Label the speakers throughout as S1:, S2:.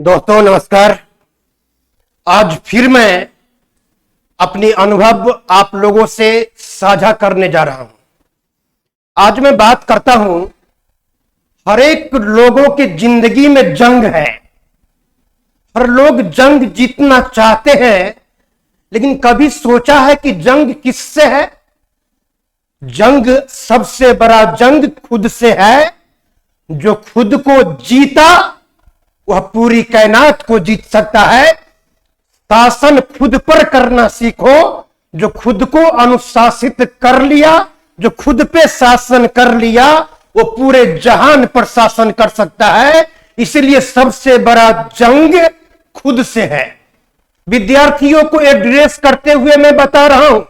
S1: दोस्तों नमस्कार। आज फिर मैं अपनी अनुभव आप लोगों से साझा करने जा रहा हूं। आज मैं बात करता हूं, हर एक लोगों की जिंदगी में जंग है। हर लोग जंग जीतना चाहते हैं, लेकिन कभी सोचा है कि जंग किससे है? जंग सबसे बड़ा जंग खुद से है। जो खुद को जीता वह पूरी कायनात को जीत सकता है। शासन खुद पर करना सीखो। जो खुद को अनुशासित कर लिया, जो खुद पे शासन कर लिया, वो पूरे जहान पर शासन कर सकता है। इसलिए सबसे बड़ा जंग खुद से है। विद्यार्थियों को एड्रेस करते हुए मैं बता रहा हूं,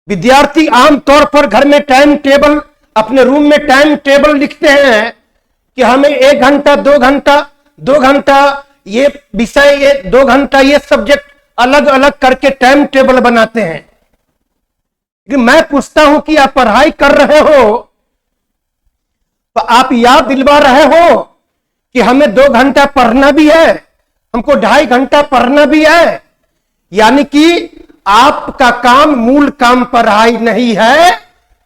S1: विद्यार्थी आमतौर पर घर में टाइम टेबल, अपने रूम में टाइम टेबल लिखते हैं कि हमें 1 घंटा 2 घंटा ये विषय, ये 2 घंटा ये सब्जेक्ट अलग अलग करके टाइम टेबल बनाते हैं। लेकिन मैं पूछता हूं कि आप पढ़ाई कर रहे हो तो आप याद दिलवा रहे हो कि हमें 2 घंटा पढ़ना भी है, हमको 2.5 घंटा पढ़ना भी है। यानी कि आपका काम, मूल काम पढ़ाई नहीं है।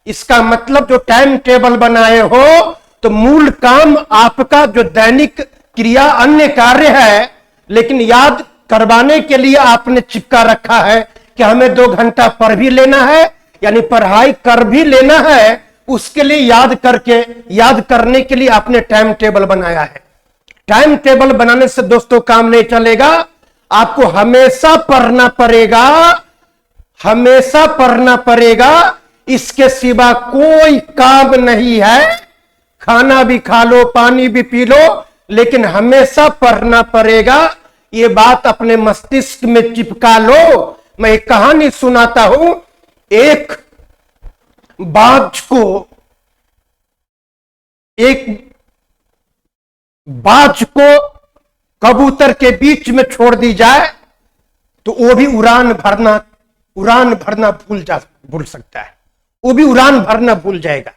S1: इसका मतलब जो टाइम टेबल बनाए हो तो मूल काम आपका जो दैनिक क्रिया, अन्य कार्य है, लेकिन याद करवाने के लिए आपने चिपका रखा है कि हमें 2 घंटा पढ़ भी लेना है, यानी पढ़ाई कर भी लेना है। उसके लिए याद करने के लिए आपने टाइम टेबल बनाया है। टाइम टेबल बनाने से दोस्तों काम नहीं चलेगा। आपको हमेशा पढ़ना पड़ेगा, हमेशा पढ़ना पड़ेगा। इसके सिवा कोई काम नहीं है। खाना भी खा लो, पानी भी पी लो, लेकिन हमेशा पढ़ना पड़ेगा। ये बात अपने मस्तिष्क में चिपका लो। मैं एक कहानी सुनाता हूं। एक बाज को कबूतर के बीच में छोड़ दी जाए तो वो भी उड़ान भरना भूल सकता है। वो भी उड़ान भरना भूल जाएगा।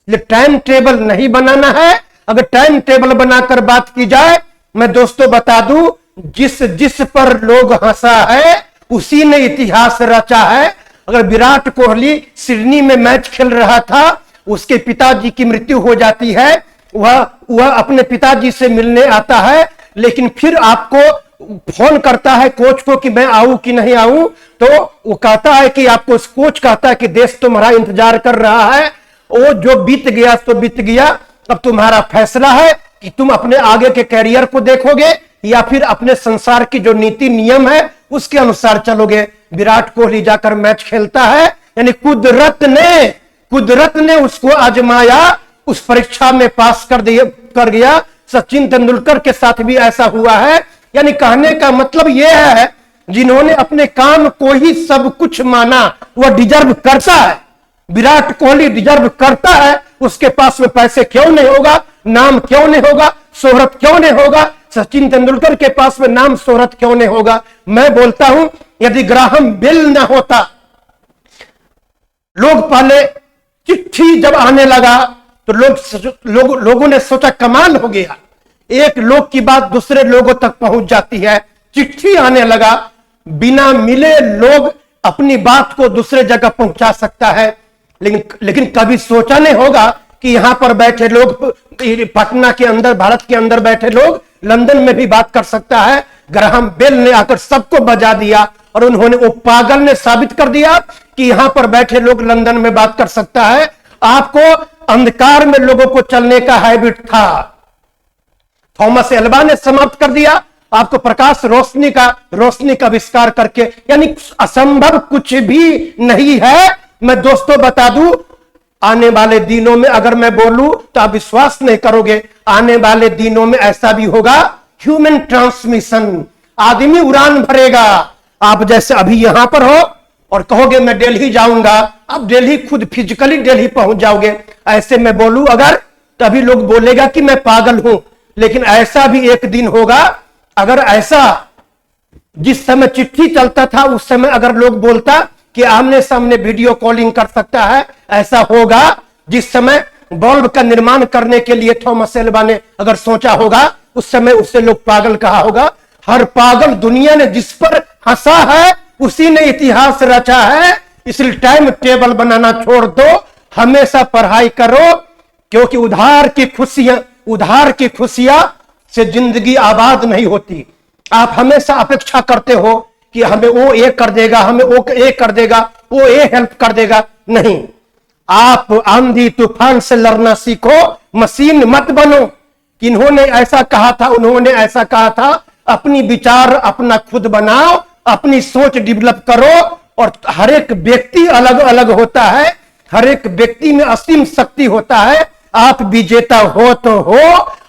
S1: टाइम टेबल नहीं बनाना है। अगर टाइम टेबल बनाकर बात की जाए, मैं दोस्तों बता दूं, जिस पर लोग हंसा है उसी ने इतिहास रचा है। अगर विराट कोहली सिडनी में मैच खेल रहा था, उसके पिताजी की मृत्यु हो जाती है, वह अपने पिताजी से मिलने आता है, लेकिन फिर आपको फोन करता है कोच को कि मैं आऊं कि नहीं आऊं, तो वो कहता है कि आपको कोच कहता है कि देश तुम्हारा इंतजार कर रहा है। वो जो बीत गया तो बीत गया। अब तुम्हारा फैसला है कि तुम अपने आगे के कैरियर को देखोगे या फिर अपने संसार की जो नीति नियम है उसके अनुसार चलोगे। विराट कोहली जाकर मैच खेलता है, यानी कुदरत ने उसको आजमाया, उस परीक्षा में पास कर गया। सचिन तेंदुलकर के साथ भी ऐसा हुआ है। यानी कहने का मतलब यह है, जिन्होंने अपने काम को ही सब कुछ माना वह डिजर्व करता है। विराट कोहली डिजर्व करता है। उसके पास में पैसे क्यों नहीं होगा, नाम क्यों नहीं होगा, शोहरत क्यों नहीं होगा? सचिन तेंदुलकर के पास में नाम शोहरत क्यों नहीं होगा? मैं बोलता हूं, यदि ग्राहम बेल ना होता, लोग पहले चिट्ठी जब आने लगा तो लोगों ने सोचा कमाल हो गया, एक लोग की बात दूसरे लोगों तक पहुंच जाती है। चिट्ठी आने लगा, बिना मिले लोग अपनी बात को दूसरे जगह पहुंचा सकता है। लेकिन कभी सोचा नहीं होगा कि यहां पर बैठे लोग, पटना के अंदर, भारत के अंदर बैठे लोग लंदन में भी बात कर सकता है। ग्राहम बेल ने आकर सबको बजा दिया और वो पागल ने साबित कर दिया कि यहां पर बैठे लोग लंदन में बात कर सकता है। आपको अंधकार में लोगों को चलने का हैबिट था, थॉमस एल्वा ने समाप्त कर दिया। आपको प्रकाश रोशनी का आविष्कार करके, यानी असंभव कुछ भी नहीं है। मैं दोस्तों बता दूं, आने वाले दिनों में अगर मैं बोलूं तो आप विश्वास नहीं करोगे। आने वाले दिनों में ऐसा भी होगा, ह्यूमन ट्रांसमिशन, आदमी उड़ान भरेगा। आप जैसे अभी यहां पर हो और कहोगे मैं दिल्ली जाऊंगा, आप दिल्ली खुद फिजिकली दिल्ली पहुंच जाओगे। ऐसे मैं बोलूं अगर, तभी लोग बोलेगा कि मैं पागल हूं। लेकिन ऐसा भी एक दिन होगा, अगर ऐसा जिस समय चिट्ठी चलता था उस समय अगर लोग बोलता कि आमने सामने वीडियो कॉलिंग कर सकता है, ऐसा होगा। जिस समय बल्ब का निर्माण करने के लिए थॉमस एल्वा ने अगर सोचा होगा उस समय उससे लोग पागल कहा होगा। हर पागल दुनिया ने जिस पर हंसा है उसी ने इतिहास रचा है। इसलिए टाइम टेबल बनाना छोड़ दो, हमेशा पढ़ाई करो, क्योंकि उधार की खुशियां से जिंदगी आबाद नहीं होती। आप हमेशा अपेक्षा करते हो कि हमें वो ये कर देगा, हमें वो ये कर देगा, वो ये हेल्प कर देगा। नहीं, आप आंधी तूफान से लड़ना सीखो, मशीन मत बनो कि इन्होंने ऐसा कहा था, उन्होंने ऐसा कहा था। अपनी विचार अपना खुद बनाओ, अपनी सोच डेवलप करो। और हर एक व्यक्ति अलग अलग होता है, हर एक व्यक्ति में असीम शक्ति होता है। आप विजेता हो तो हो,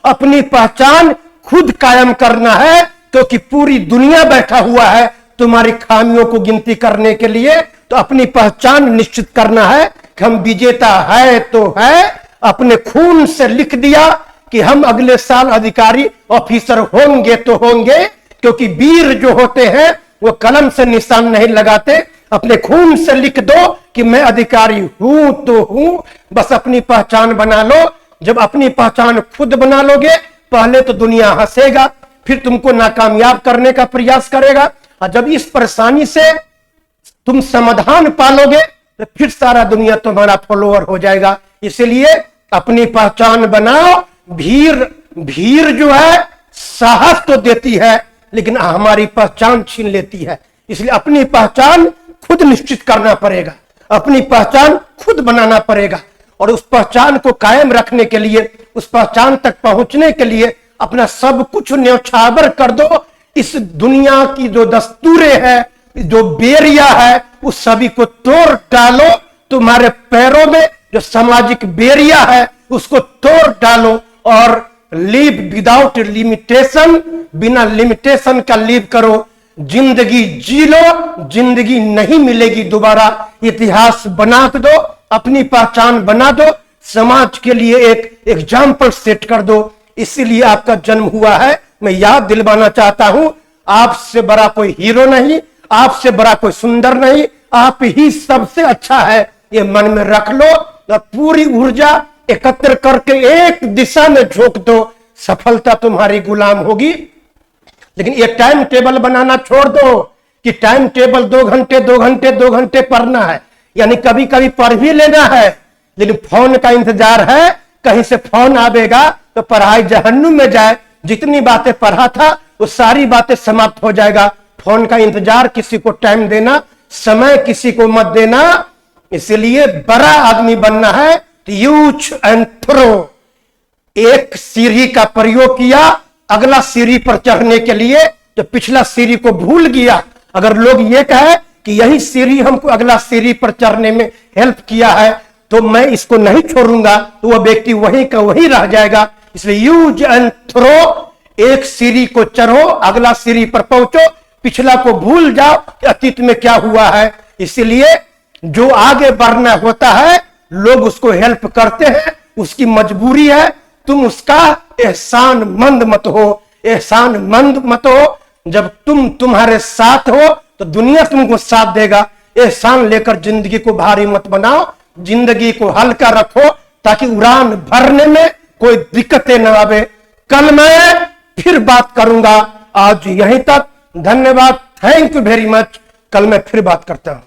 S1: अपनी पहचान खुद कायम करना है, क्योंकि पूरी दुनिया बैठा हुआ है तुम्हारी खामियों को गिनती करने के लिए। तो अपनी पहचान निश्चित करना है कि हम विजेता है तो है। अपने खून से लिख दिया कि हम अगले साल अधिकारी ऑफिसर होंगे तो होंगे, क्योंकि वीर जो होते हैं वो कलम से निशान नहीं लगाते, अपने खून से लिख दो कि मैं अधिकारी हूं तो हूं। बस अपनी पहचान बना लो। जब अपनी पहचान खुद बना लोगे, पहले तो दुनिया हंसेगा, फिर तुमको नाकामयाब करने का प्रयास करेगा। और जब इस परेशानी से तुम समाधान पालोगे तो फिर सारा दुनिया तुम्हारा फॉलोअर हो जाएगा। इसलिए अपनी पहचान बनाओ। भीड़ जो है साहस तो देती है, लेकिन हमारी पहचान छीन लेती है। इसलिए अपनी पहचान खुद निश्चित करना पड़ेगा, अपनी पहचान खुद बनाना पड़ेगा। और उस पहचान को कायम रखने के लिए, उस पहचान तक पहुंचने के लिए अपना सब कुछ न्यौछावर कर दो। इस दुनिया की जो दस्तूरें हैं, जो बेरिया है, उस सभी को तोड़ डालो। तुम्हारे पैरों में जो सामाजिक बेरिया है उसको तोड़ डालो और लिव विदाउट लिमिटेशन, बिना लिमिटेशन का लिव करो। जिंदगी जी लो, जिंदगी नहीं मिलेगी दोबारा। इतिहास बना दो, अपनी पहचान बना दो, समाज के लिए एक एग्जाम्पल सेट कर दो। इसीलिए आपका जन्म हुआ है। मैं याद दिलवाना चाहता हूं, आपसे बड़ा कोई हीरो नहीं, आपसे बड़ा कोई सुंदर नहीं, आप ही सबसे अच्छा है। ये मन में रख लो और पूरी ऊर्जा एकत्र करके एक दिशा में झोंक दो। सफलता तुम्हारी गुलाम होगी। लेकिन ये टाइम टेबल बनाना छोड़ दो कि टाइम टेबल 2 घंटे 2 घंटे 2 घंटे पढ़ना है, यानी कभी कभी पढ़ भी लेना है, लेकिन फोन का इंतजार है, कहीं से फोन आवेगा तो पढ़ाई जहन्नुम में जाए। जितनी बातें पढ़ा था वो सारी बातें समाप्त हो जाएगा। फोन का इंतजार, किसी को टाइम देना, समय किसी को मत देना। इसलिए बड़ा आदमी बनना है तो यूज एंड थ्रो। एक सीढ़ी का प्रयोग किया, अगला सीढ़ी पर चढ़ने के लिए, तो पिछला सीढ़ी को भूल गया। अगर लोग ये कहे कि यही सीढ़ी हमको अगला सीढ़ी पर चढ़ने में हेल्प किया है तो मैं इसको नहीं छोड़ूंगा, तो वह व्यक्ति वहीं का वहीं रह जाएगा। इसलिए यूज एंड थ्रो। एक सीढ़ी को चढ़ो, अगला सीढ़ी पर पहुंचो, पिछला को भूल जाओ कि अतीत में क्या हुआ है। इसीलिए जो आगे बढ़ना होता है लोग उसको हेल्प करते हैं, उसकी मजबूरी है। तुम उसका एहसान मंद मत हो, एहसान मंद मत हो। जब तुम्हारे साथ हो तो दुनिया तुमको साथ देगा। एहसान लेकर जिंदगी को भारी मत बनाओ, जिंदगी को हल्का रखो, ताकि उड़ान भरने में कोई दिक्कतें न आवे। कल मैं फिर बात करूंगा, आज यहीं तक। धन्यवाद, थैंक यू वेरी मच। कल मैं फिर बात करता हूं।